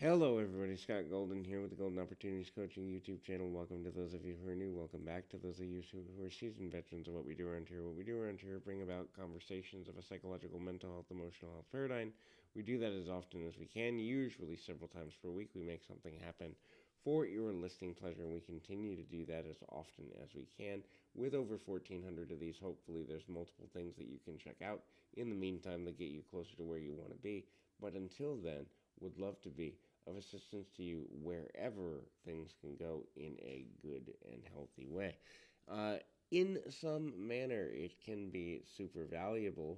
Hello, everybody. Scott Golden here with the Golden Opportunities Coaching YouTube channel. Welcome to those of you who are new. Welcome back to those of you who are seasoned veterans of what we do around here. What we do around here, bring about conversations of a psychological, mental health, emotional health paradigm. We do that as often as we can, usually several times per week. We make something happen for your listening pleasure, and we continue to do that as often as we can. With over 1,400 of these, hopefully there's multiple things that you can check out in the meantime that get you closer to where you want to be. But until then, would love to be of assistance to you wherever things can go in a good and healthy way. In some manner, it can be super valuable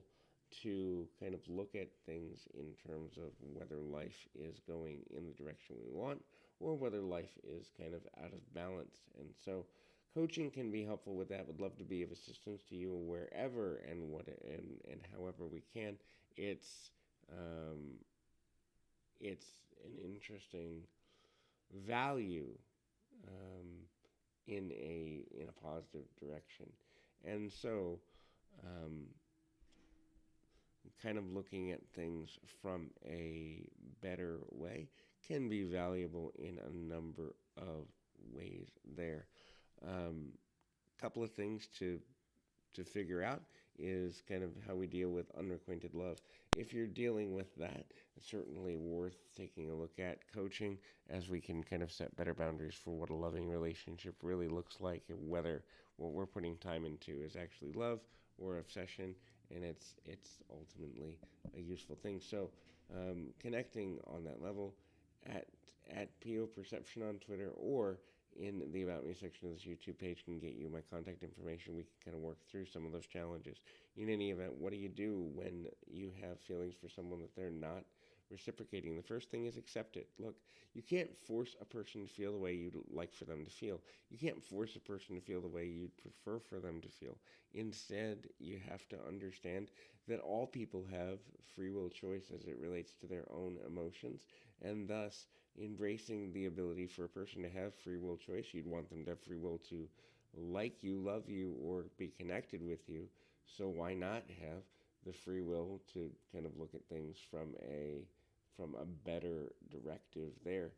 to kind of look at things in terms of whether life is going in the direction we want or whether life is kind of out of balance. And so coaching can be helpful with that. Would love to be of assistance to you wherever and however we can. Um, it's an interesting value um, in a positive direction, and so um, kind of looking at things from a better way can be valuable in a number of ways. There, couple of things to figure out is kind of how we deal with unrequited love. If you're dealing with that, it's certainly worth taking a look at coaching as we can kind of set better boundaries for what a loving relationship really looks like and whether what we're putting time into is actually love or obsession, and it's ultimately a useful thing. So connecting on that level at PO Perception on Twitter or in the About Me section of this YouTube page can get you my contact information. We can kind of work through some of those challenges. In any event, what do you do when you have feelings for someone that they're not reciprocating? The first thing is accept it. Look, you can't force a person to feel the way you'd like for them to feel. You can't force a person to feel the way you'd prefer for them to feel. Instead, you have to understand that all people have free will choice as it relates to their own emotions, and thus embracing the ability for a person to have free will choice. You'd want them to have free will to like you, love you, or be connected with you. So why not have the free will to kind of look at things from a better directive there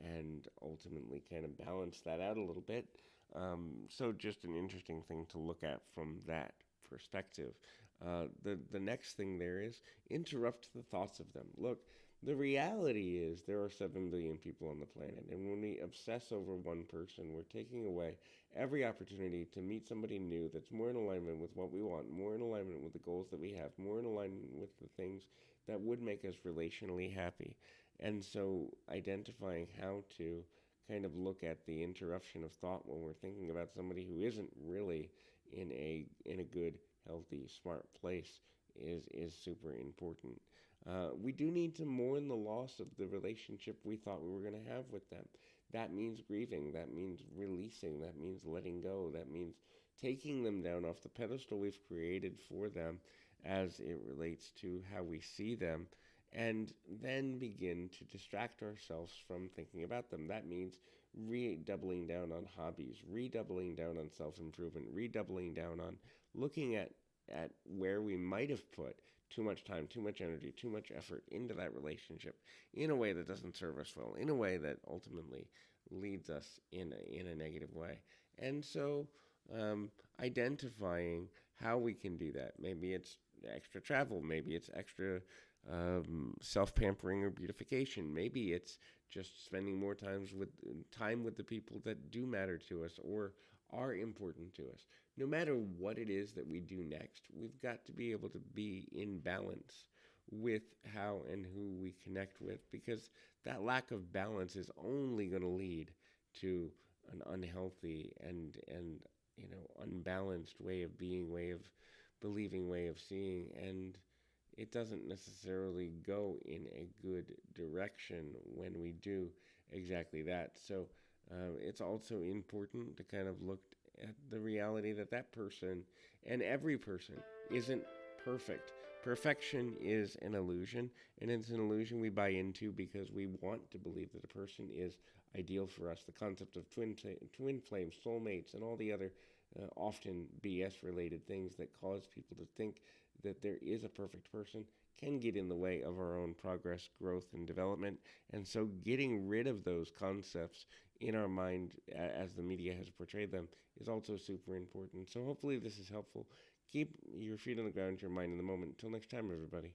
and ultimately kind of balance that out a little bit. So just an interesting thing to look at from that perspective. The next thing there is interrupt the thoughts of them. Look, the reality is there are 7 billion people on the planet, and when we obsess over one person, we're taking away every opportunity to meet somebody new that's more in alignment with what we want, more in alignment with the goals that we have, more in alignment with the things that would make us relationally happy. And so identifying how to kind of look at the interruption of thought when we're thinking about somebody who isn't really in a good, healthy, smart place is super important. We do need to mourn the loss of the relationship we thought we were going to have with them. That means grieving. That means releasing. That means letting go. That means taking them down off the pedestal we've created for them as it relates to how we see them, and then begin to distract ourselves from thinking about them. That means redoubling down on hobbies, redoubling down on self-improvement, redoubling down on looking at where we might have put too much time, too much energy, too much effort into that relationship in a way that doesn't serve us well, in a way that ultimately leads us in a negative way. And so identifying how we can do that. Maybe it's extra travel. Maybe it's extra self-pampering or beautification. Maybe it's just spending more time with the people that do matter to us or are important to us. No matter what it is that we do next, we've got to be able to be in balance with how and who we connect with, because that lack of balance is only going to lead to an unhealthy and unbalanced way of being, way of believing, way of seeing, and it doesn't necessarily go in a good direction when we do exactly that. So it's also important to kind of look at the reality that that person and every person isn't perfect. Perfection is an illusion, and it's an illusion we buy into because we want to believe that a person is ideal for us. The concept of twin flames, soulmates, and all the other often BS-related things that cause people to think that there is a perfect person can get in the way of our own progress, growth, and development. And so, getting rid of those concepts in our mind as the media has portrayed them is also super important. So, hopefully, this is helpful. Keep your feet on the ground, your mind in the moment. Until next time, everybody.